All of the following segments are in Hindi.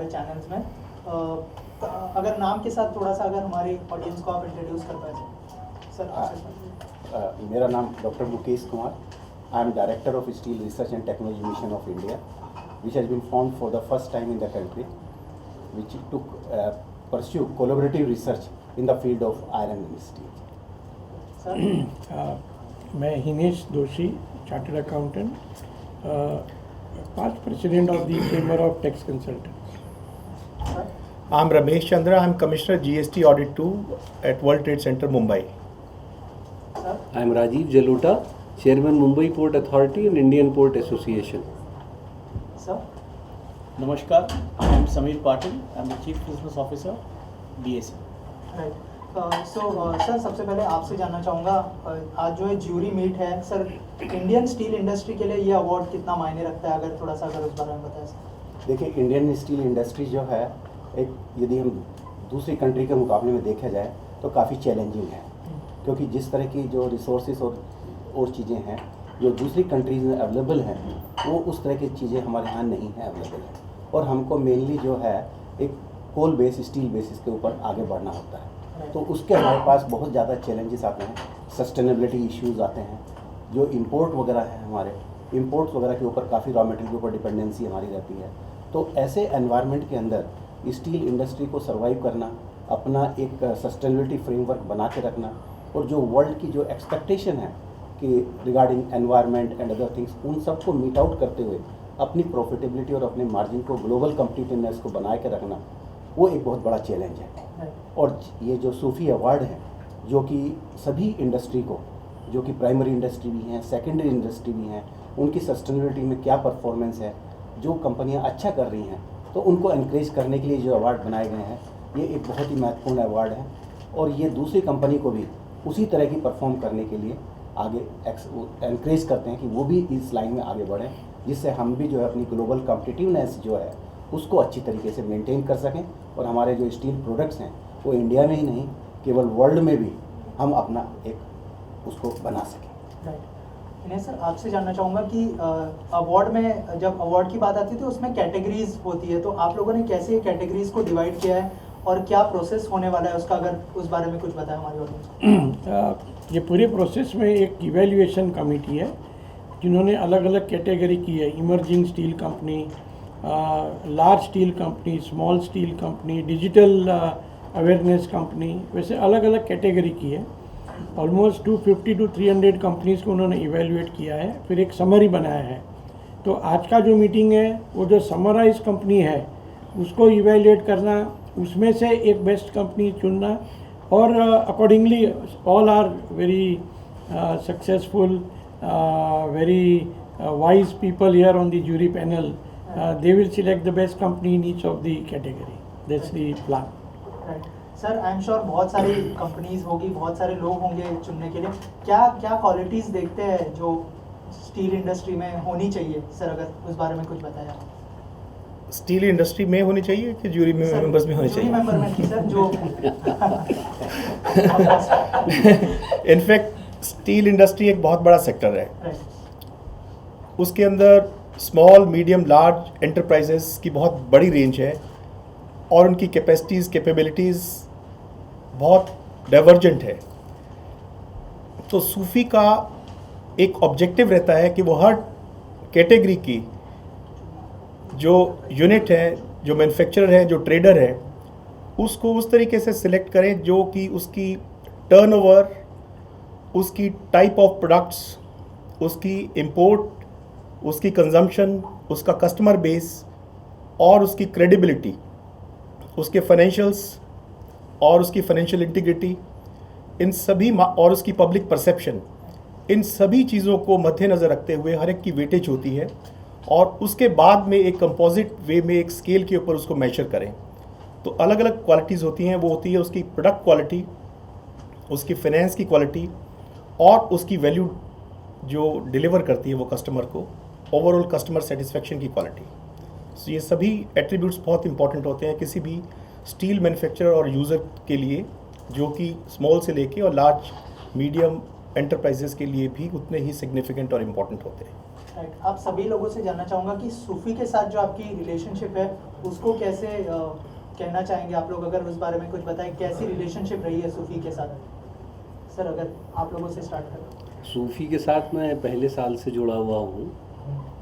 हमारे चैनल्स में। अगर नाम के साथ थोड़ा सा अगर हमारी ऑडियंस को आप इंट्रोड्यूस कर पाए सर। आपसे मेरा नाम doctor Mukesh Kumar. I am director of steel research and technology mission of India, which has been formed for the first time in the country, which took pursue collaborative research in the field of iron and steel. मैं Hinesh Doshi, chartered accountant, past president of the Chamber of Tax Consultants. I'm Ramesh Chandra. I'm Commissioner GST Audit 2 at World Trade Center, Mumbai. I'm Rajiv Jaluta, Chairman Mumbai Port Authority and Indian Port Association. Sir नमस्कार, I am Sameer Patil, I am the chief business officer BSE. Right. Sir सबसे पहले आपसे जानना चाहूँगा, आज जो है ज्यूरी मीट है सर, इंडियन स्टील इंडस्ट्री के लिए ये अवार्ड कितना मायने रखता है, अगर थोड़ा सा अगर उस बारे में बताएं सर। देखिए, इंडियन स्टील इंडस्ट्री जो है एक, यदि हम दूसरी कंट्री के मुकाबले में देखा जाए तो काफ़ी चैलेंजिंग है, क्योंकि जिस तरह की जो रिसोर्सेज और चीज़ें हैं जो दूसरी कंट्रीज में अवेलेबल हैं, वो उस तरह की चीज़ें हमारे यहाँ नहीं हैं अवेलेबल है। और हमको मेनली जो है एक कोल बेस स्टील बेसिस के ऊपर आगे बढ़ना होता है, तो उसके हमारे पास बहुत ज़्यादा चैलेंजेस आते हैं, सस्टेनेबिलिटी इश्यूज़ आते हैं, जो इंपोर्ट वगैरह है, हमारे इंपोर्ट्स वगैरह के ऊपर काफ़ी रॉ मटेरियल के ऊपर डिपेंडेंसी हमारी रहती है। तो ऐसे एनवायरनमेंट के अंदर स्टील इंडस्ट्री को सर्वाइव करना, अपना एक सस्टेनेबिलिटी फ्रेमवर्क बना के रखना, और जो वर्ल्ड की जो एक्सपेक्टेशन है कि regarding environment and other things, उन सबको मीट आउट करते हुए अपनी प्रॉफिटेबिलिटी और अपने मार्जिन को, ग्लोबल कम्पिटिटिवनेस को बना के रखना, वो एक बहुत बड़ा चैलेंज है। और ये जो सूफी अवार्ड है, जो कि सभी इंडस्ट्री को, जो कि प्राइमरी इंडस्ट्री भी हैं, सेकेंडरी इंडस्ट्री भी हैं, उनकी सस्टेनेबिलिटी में क्या परफॉर्मेंस है, जो कंपनियां अच्छा कर रही हैं, तो उनको एनकरेज करने के लिए जो अवार्ड बनाए गए हैं, ये एक बहुत ही महत्वपूर्ण अवार्ड है। और ये दूसरी कंपनी को भी उसी तरह की परफॉर्म करने के लिए आगे एनकरेज करते हैं कि वो भी इस लाइन में आगे बढ़ें, जिससे हम भी जो है अपनी ग्लोबल कॉम्पिटिटिवनेस जो है उसको अच्छी तरीके से मेंटेन कर सकें, और हमारे जो स्टील प्रोडक्ट्स हैं वो इंडिया में ही नहीं, केवल वर्ल्ड में भी हम अपना एक उसको बना सकें। राइट। इन्हें सर आपसे जानना चाहूँगा कि अवार्ड में, जब अवार्ड की बात आती है तो उसमें कैटेगरीज होती है, तो आप लोगों ने कैसे ये कैटेगरीज को डिवाइड किया है और क्या प्रोसेस होने वाला है उसका, अगर उस बारे में कुछ बताएं हमारी ऑडियंस। ये पूरे प्रोसेस में एक इवैल्यूएशन कमेटी है जिन्होंने अलग अलग कैटेगरी की है, emerging steel company, large steel company, small steel company, digital awareness company, वैसे अलग अलग कैटेगरी की है। ऑलमोस्ट 250 to 300 कंपनीज़ को उन्होंने इवैल्यूएट किया है, फिर एक समरी बनाया है। तो आज का जो मीटिंग है वो जो समराइज कंपनी है उसको इवैल्यूएट करना, उसमें से एक बेस्ट कंपनी चुनना, और accordingly all are very successful, very wise people here on the jury panel. They will select the best company in each of the category. That's the plan. Right. Sir I am sure बहुत सारी कंपनीज होगी, बहुत सारे लोग होंगे चुनने के लिए, क्या क्या क्वालिटीज़ देखते हैं जो स्टील इंडस्ट्री में होनी चाहिए सर, अगर उस बारे में कुछ बताया। स्टील इंडस्ट्री में होनी चाहिए कि ज्यूरी में मेंबर्स में होनी चाहिए? मेंबर में सर जो इनफैक्ट स्टील इंडस्ट्री एक बहुत बड़ा सेक्टर है। राइट। उसके अंदर स्मॉल, मीडियम, लार्ज एंटरप्राइजेस की बहुत बड़ी रेंज है, और उनकी कैपेसिटीज़, कैपेबिलिटीज़ बहुत डाइवर्जेंट है। तो सूफी का एक ऑब्जेक्टिव रहता है कि वो हर कैटेगरी की जो यूनिट है, जो मैन्युफैक्चरर है, जो ट्रेडर है, उसको उस तरीके से सिलेक्ट करें जो कि उसकी टर्नओवर, उसकी टाइप ऑफ प्रोडक्ट्स, उसकी इंपोर्ट, उसकी कंजम्पशन, उसका कस्टमर बेस और उसकी क्रेडिबिलिटी, उसके फाइनेंशियल्स और उसकी फाइनेंशियल इंटीग्रिटी, इन सभी और उसकी पब्लिक परसेप्शन, इन सभी चीज़ों को मद्देनज़र रखते हुए हर एक की वेटेज होती है, और उसके बाद में एक कंपोजिट वे में एक स्केल के ऊपर उसको मेजर करें। तो अलग अलग क्वालिटीज़ होती हैं। वो होती है उसकी प्रोडक्ट क्वालिटी, उसकी फाइनेंस की क्वालिटी, और उसकी वैल्यू जो डिलीवर करती है वो कस्टमर को, ओवरऑल कस्टमर सेटिस्फेक्शन की क्वालिटी। सो ये सभी एट्रीब्यूट्स बहुत इंपॉर्टेंट होते हैं किसी भी स्टील मैन्युफैक्चरर और यूज़र के लिए, जो कि स्मॉल से लेके और लार्ज मीडियम एंटरप्राइजेस के लिए भी उतने ही सिग्निफिकेंट और इम्पॉर्टेंट होते हैं। राइट, आप सभी लोगों से जानना चाहूँगा कि सूफी के साथ जो आपकी रिलेशनशिप है उसको कैसे कहना चाहेंगे आप लोग, अगर उस बारे में कुछ बताएं, कैसी रिलेशनशिप रही है सूफी के साथ? सर अगर आप लोगों से स्टार्ट करें। सूफी के साथ मैं पहले साल से जुड़ा हुआ हूँ,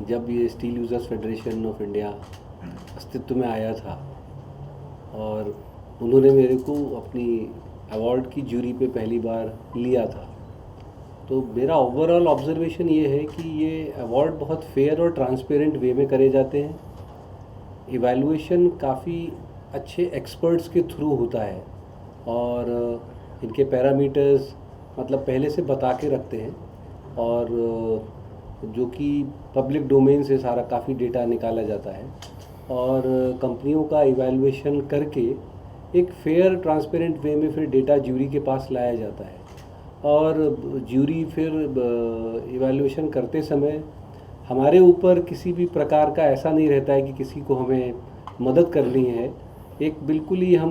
जब ये steel users federation of India अस्तित्व में आया था और उन्होंने मेरे को अपनी अवार्ड की जूरी पे पहली बार लिया था। तो मेरा ओवरऑल ऑब्जर्वेशन ये है कि ये अवार्ड बहुत फेयर और ट्रांसपेरेंट वे में करे जाते हैं। इवैल्यूएशन काफ़ी अच्छे एक्सपर्ट्स के थ्रू होता है और इनके पैरामीटर्स मतलब पहले से बता के रखते हैं और जो कि पब्लिक डोमेन से सारा काफ़ी डेटा निकाला जाता है और कंपनियों का इवैल्यूएशन करके एक फेयर ट्रांसपेरेंट वे में फिर डेटा ज्यूरी के पास लाया जाता है और ज्यूरी फिर इवैल्यूएशन करते समय हमारे ऊपर किसी भी प्रकार का ऐसा नहीं रहता है कि किसी को हमें मदद करनी है। एक बिल्कुल ही हम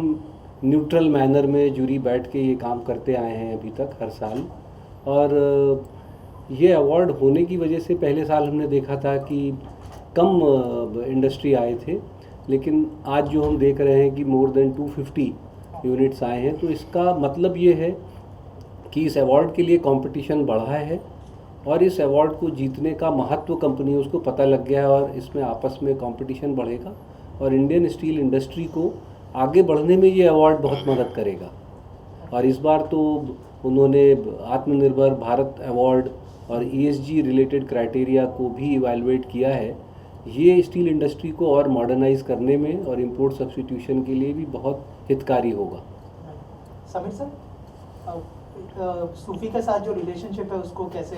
न्यूट्रल मैनर में ज्यूरी बैठ के ये काम करते आए हैं अभी तक हर साल। और ये अवार्ड होने की वजह से पहले साल हमने देखा था कि कम इंडस्ट्री आए थे, लेकिन आज जो हम देख रहे हैं कि मोर देन 250 यूनिट्स आए हैं, तो इसका मतलब ये है कि इस अवार्ड के लिए कंपटीशन बढ़ा है और इस अवार्ड को जीतने का महत्व कंपनियों को पता लग गया है और इसमें आपस में कंपटीशन बढ़ेगा और इंडियन स्टील इंडस्ट्री को आगे बढ़ने में ये अवार्ड बहुत मदद करेगा। और इस बार तो उन्होंने आत्मनिर्भर भारत अवार्ड और ESG रिलेटेड क्राइटेरिया को भी इवैल्यूएट किया है। ये स्टील इंडस्ट्री को और मॉडर्नाइज करने में और इंपोर्ट सब्स्टिट्यूशन के लिए भी बहुत हितकारी होगा। समीर सर, सूफी के साथ जो रिलेशनशिप है उसको कैसे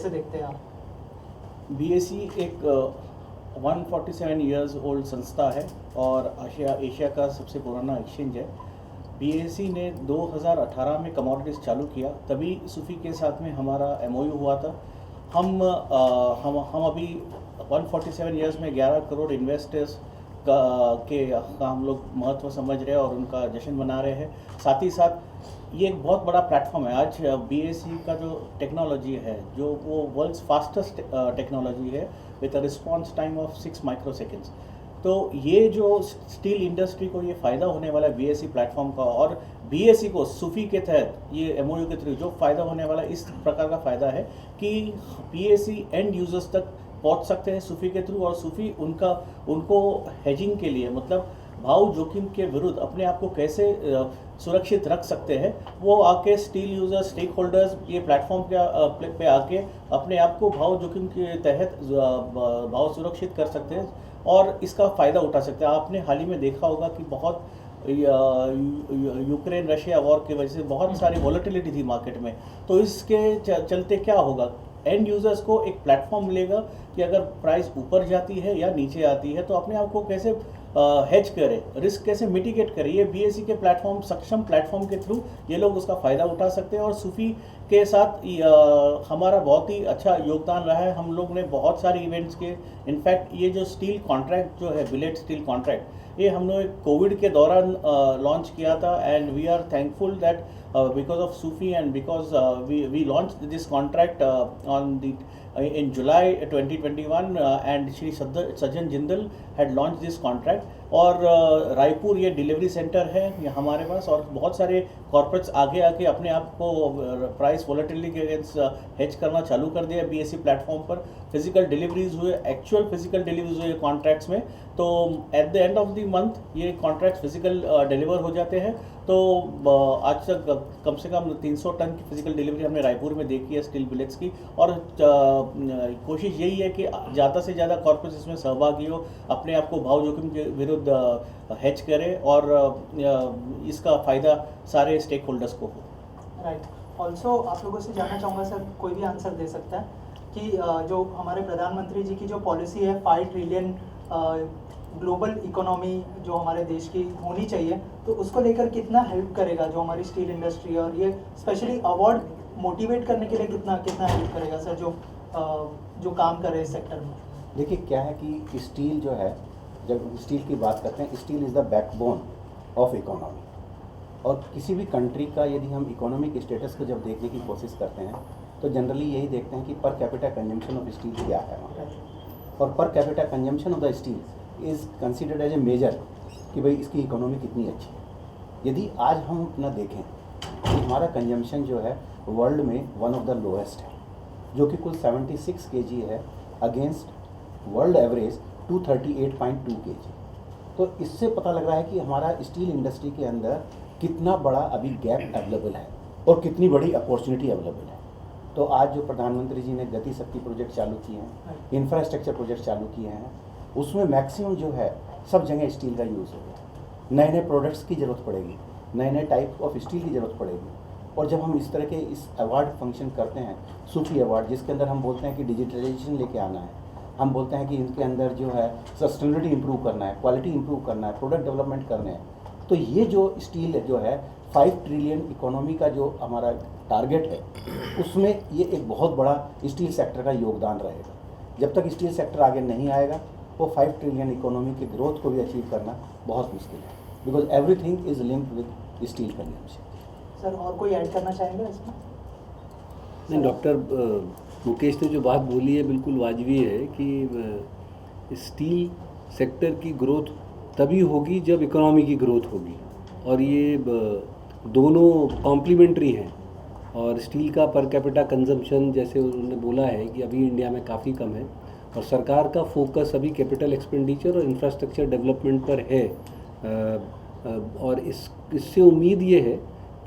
देखते हैं आप? BSE एक 147 इयर्स ओल्ड संस्था है और एशिया का सबसे पुराना एक्सचेंज है। BSE ने 2018 में कमोडिटीज़ चालू किया, तभी सूफी के साथ में हमारा MOU हुआ था। हम अभी 147 इयर्स में 11 करोड़ इन्वेस्टर्स का हम लोग महत्व समझ रहे हैं और उनका जश्न मना रहे हैं। साथ ही साथ ये एक बहुत बड़ा प्लेटफॉर्म है। आज BSE का जो टेक्नोलॉजी है, जो वो वर्ल्ड्स फास्टेस्ट टेक्नोलॉजी है with a response time of 6 microseconds. तो ये जो स्टील इंडस्ट्री को ये फ़ायदा होने वाला है BSE प्लेटफॉर्म का, और BSE को सूफी के तहत ये MOU के थ्रू जो फ़ायदा होने वाला है, इस प्रकार का फ़ायदा है कि BSE एंड यूज़र्स तक पहुंच सकते हैं सूफी के थ्रू, और सूफी उनको हेजिंग के लिए मतलब भाव जोखिम के विरुद्ध अपने आप को कैसे सुरक्षित रख सकते हैं, वो आके स्टील यूजर्स, स्टेक होल्डर्स ये प्लेटफॉर्म पे आके अपने आप को भाव जोखिम के तहत भाव सुरक्षित कर सकते हैं और इसका फ़ायदा उठा सकते हैं। आपने हाल ही में देखा होगा कि बहुत यूक्रेन रशिया वॉर की वजह से बहुत सारी वॉलेटिलिटी थी मार्केट में, तो इसके चलते क्या होगा, एंड यूज़र्स को एक प्लेटफॉर्म मिलेगा कि अगर प्राइस ऊपर जाती है या नीचे आती है तो अपने आप को कैसे हेज करे, रिस्क कैसे मिटिगेट करे। ये BSE के प्लेटफॉर्म, सक्षम प्लेटफॉर्म के थ्रू ये लोग उसका फ़ायदा उठा सकते हैं। और सूफी के साथ हमारा बहुत ही अच्छा योगदान रहा है। हम लोग ने बहुत सारे इवेंट्स के, इनफैक्ट ये जो स्टील कॉन्ट्रैक्ट जो है, बिलेट स्टील कॉन्ट्रैक्ट, ये हम लोग कोविड के दौरान लॉन्च किया था and we are thankful that because of Sufi and because we launched this contract in July 2021 and Shri Sajjan Jindal had launched this contract। और रायपुर ये डिलीवरी सेंटर है ये हमारे पास, और बहुत सारे कॉर्पोरेट्स आगे आके अपने आप को प्राइस वॉलेटिलिटी के अगेंस्ट हेज करना चालू कर दिया BSE प्लेटफॉर्म पर। फिजिकल डिलीवरीज हुए, एक्चुअल फिजिकल डिलीवरीज हुए कॉन्ट्रैक्ट्स में, तो at the end of the month ये कॉन्ट्रैक्ट फिजिकल डिलीवर हो जाते हैं। तो आज तक कम से कम 300 टन की फिजिकल डिलीवरी हमने रायपुर में देखी है स्टील बिलेट्स की, और कोशिश यही है कि ज़्यादा से ज़्यादा कॉर्पोरेट्स इसमें सहभागी हो, अपने आप को भाव जोखिम के विरुद्ध हेज करे और इसका फ़ायदा सारे स्टेक होल्डर्स को हो। राइट, ऑल्सो आप लोगों से जानना चाहूँगा सर, कोई भी आंसर दे सकता है कि जो हमारे प्रधानमंत्री जी की जो पॉलिसी है 5 ट्रिलियन ग्लोबल इकोनॉमी जो हमारे देश की होनी चाहिए, तो उसको लेकर कितना हेल्प करेगा जो हमारी स्टील इंडस्ट्री, और ये स्पेशली अवार्ड मोटिवेट करने के लिए कितना हेल्प करेगा सर जो काम कर रहे हैं इस सेक्टर में? देखिए क्या है कि स्टील जो है, जब स्टील की बात करते हैं, steel is the backbone of economy, और किसी भी कंट्री का यदि हम इकोनॉमिक स्टेटस को जब देखने की कोशिश करते हैं तो जनरली यही देखते हैं कि पर कैपिटा कंजम्पशन ऑफ स्टील क्या है वहाँ, और per capita consumption of the steel is considered as a major कि भाई इसकी इकोनॉमी कितनी अच्छी है। यदि आज हम अपना देखें कि हमारा कंजम्पशन जो है वर्ल्ड में वन ऑफ द लोएस्ट है, जो कि कुल 76 kg है अगेंस्ट वर्ल्ड एवरेज 238.2 kg। तो इससे पता लग रहा है कि हमारा स्टील इंडस्ट्री के अंदर कितना बड़ा अभी गैप अवेलेबल है और कितनी बड़ी अपॉर्चुनिटी अवेलेबल है। तो आज जो प्रधानमंत्री जी ने गति शक्ति प्रोजेक्ट चालू किए हैं, इंफ्रास्ट्रक्चर प्रोजेक्ट चालू किए हैं, उसमें मैक्सिमम जो है सब जगह स्टील का यूज़ होगा। नए नए प्रोडक्ट्स की ज़रूरत पड़ेगी, नए नए टाइप ऑफ स्टील की ज़रूरत पड़ेगी। और जब हम इस तरह के इस अवार्ड फंक्शन करते हैं, सूफी अवार्ड, जिसके अंदर हम बोलते हैं कि डिजिटलाइजेशन लेके आना है, हम बोलते हैं कि इनके अंदर जो है सस्टेनेबिलिटी इंप्रूव करना है, क्वालिटी इंप्रूव करना है, प्रोडक्ट डेवलपमेंट करने हैं, तो ये जो स्टील जो है 5 ट्रिलियन इकोनॉमी का जो हमारा टारगेट है, उसमें ये एक बहुत बड़ा स्टील सेक्टर का योगदान रहेगा। जब तक स्टील सेक्टर आगे नहीं आएगा, वो 5 ट्रिलियन इकोनॉमी की ग्रोथ को भी अचीव करना बहुत मुश्किल है, because everything is linked with steel consumption. Sir और कोई ऐड करना चाहेंगे इसमें? नहीं, डॉक्टर मुकेश ने जो बात बोली है बिल्कुल वाजबी है कि स्टील सेक्टर की ग्रोथ तभी होगी जब इकोनॉमी की ग्रोथ होगी, और ये दोनों कॉम्प्लीमेंट्री हैं। और स्टील का पर कैपिटा कंजम्पशन जैसे उन्होंने बोला है कि अभी इंडिया में काफ़ी कम है, और सरकार का फोकस अभी कैपिटल एक्सपेंडिचर और इंफ्रास्ट्रक्चर डेवलपमेंट पर है। और इससे उम्मीद ये है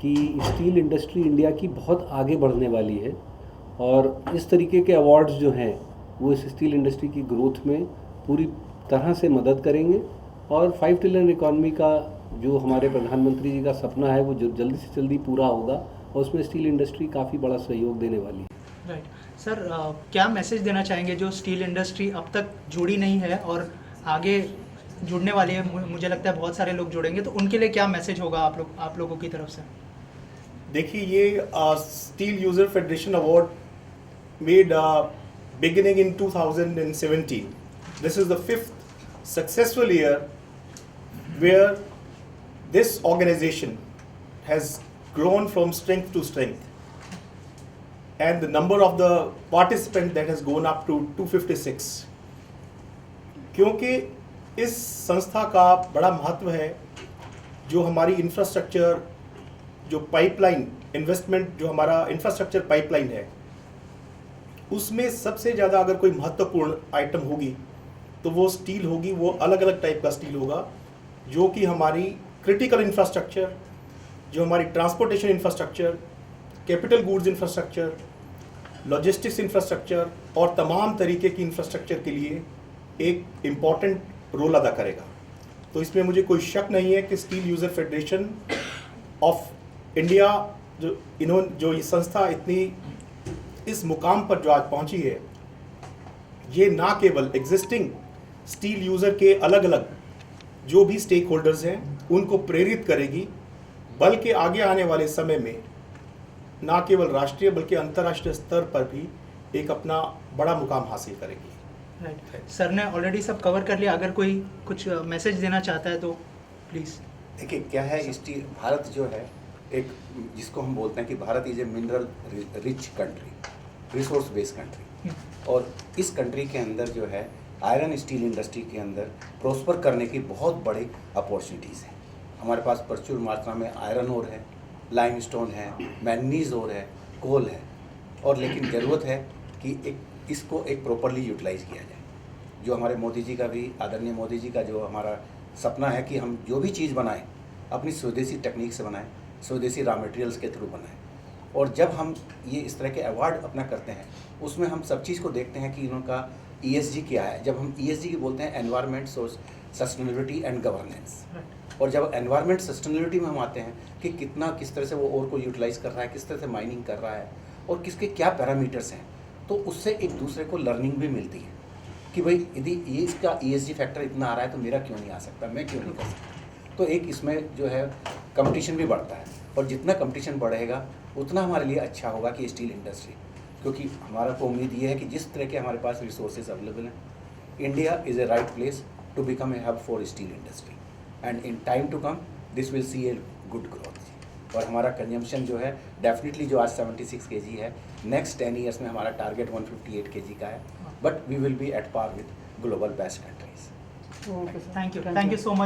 कि स्टील इंडस्ट्री इंडिया की बहुत आगे बढ़ने वाली है, और इस तरीके के अवार्ड्स जो हैं वो इस स्टील इंडस्ट्री की ग्रोथ में पूरी तरह से मदद करेंगे। और 5 ट्रिलियन इकॉनमी का जो हमारे प्रधानमंत्री जी का सपना है वो जल्दी से जल्दी पूरा होगा, और उसमें स्टील इंडस्ट्री काफ़ी बड़ा सहयोग देने वाली है। राइट सर, क्या मैसेज देना चाहेंगे जो स्टील इंडस्ट्री अब तक जुड़ी नहीं है और आगे जुड़ने वाली है? मुझे लगता है बहुत सारे लोग जुड़ेंगे, तो उनके लिए क्या मैसेज होगा आप लोगों की तरफ से? देखिए, ये steel user federation award made beginning in 2017. This is the 5th successful year where this organization has grown from strength to strength, and the number of the participants that has gone up to 256. क्योंकि इस संस्था का बड़ा महत्व है, जो हमारी इंफ्रास्ट्रक्चर, जो पाइपलाइन इन्वेस्टमेंट, जो हमारा इंफ्रास्ट्रक्चर पाइपलाइन है, उसमें सबसे ज़्यादा अगर कोई महत्वपूर्ण आइटम होगी तो वो स्टील होगी। वो अलग अलग टाइप का स्टील होगा, जो कि हमारी क्रिटिकल इंफ्रास्ट्रक्चर, जो हमारी transportation infrastructure, capital goods infrastructure, logistics infrastructure और तमाम तरीके की इंफ्रास्ट्रक्चर के लिए एक इम्पॉर्टेंट रोल अदा करेगा। तो इसमें मुझे कोई शक नहीं है कि steel user federation of India, जो ये संस्था इतनी इस मुकाम पर जो आज पहुंची है, ये ना केवल एग्जिस्टिंग स्टील यूज़र के अलग अलग जो भी स्टेक होल्डर्स हैं उनको प्रेरित करेगी, बल्कि आगे आने वाले समय में ना केवल राष्ट्रीय बल्कि अंतर्राष्ट्रीय स्तर पर भी एक अपना बड़ा मुकाम हासिल करेगी। राइट, सर ने ऑलरेडी सब कवर कर लिया। अगर कोई कुछ मैसेज देना चाहता है तो प्लीज़। देखिए, क्या है, स्टील भारत जो है एक, जिसको हम बोलते हैं कि Bharat is a mineral rich country, resource based country, और इस कंट्री के अंदर जो है आयरन स्टील इंडस्ट्री के अंदर प्रोस्पर करने की बहुत बड़ी अपॉर्चुनिटीज़ हैं। हमारे पास प्रचुर मात्रा में आयरन ओर है, लाइमस्टोन है, मैंगनीज ओर है, कोल है, और लेकिन ज़रूरत है कि इसको एक प्रॉपरली यूटिलाइज़ किया जाए। जो हमारे मोदी जी का भी, आदरणीय मोदी जी का जो हमारा सपना है कि हम जो भी चीज़ बनाएं अपनी स्वदेशी टेक्निक से बनाएं, स्वदेशी रॉ मटेरियल्स के थ्रू बनाएं। और जब हम ये इस तरह के अवार्ड अपना करते हैं, उसमें हम सब चीज़ को देखते हैं कि इनका ESG क्या है। जब हम ESG की बोलते हैं, एनवायरनमेंट, सस्टेनेबिलिटी एंड गवर्नेंस, और जब एनवायरनमेंट सस्टेनेबिलिटी में हम आते हैं कि किस तरह से वो ओर को यूटिलाइज़ कर रहा है, किस तरह से माइनिंग कर रहा है, और किसके क्या पैरामीटर्स हैं, तो उससे एक दूसरे को लर्निंग भी मिलती है कि भाई यदि ये इसका ESG फैक्टर इतना आ रहा है तो मेरा क्यों नहीं आ सकता, मैं क्यों नहीं कर सकता। तो एक इसमें जो है कंपटीशन भी बढ़ता है, और जितना कंपटीशन बढ़ेगा उतना हमारे लिए अच्छा होगा कि स्टील इंडस्ट्री, क्योंकि हमारा को उम्मीद ये है कि जिस तरह के हमारे पास रिसोर्सेज अवेलेबल हैं, India is a right place to become a hub for steel industry, and in time to come this will see a good growth. और हमारा कंजम्पशन जो है डेफिनेटली जो आज 76 kg है, नेक्स्ट 10 ईयर्स में हमारा टारगेट 158 kg का है, but we will be at par with global best countries. Thank you so much.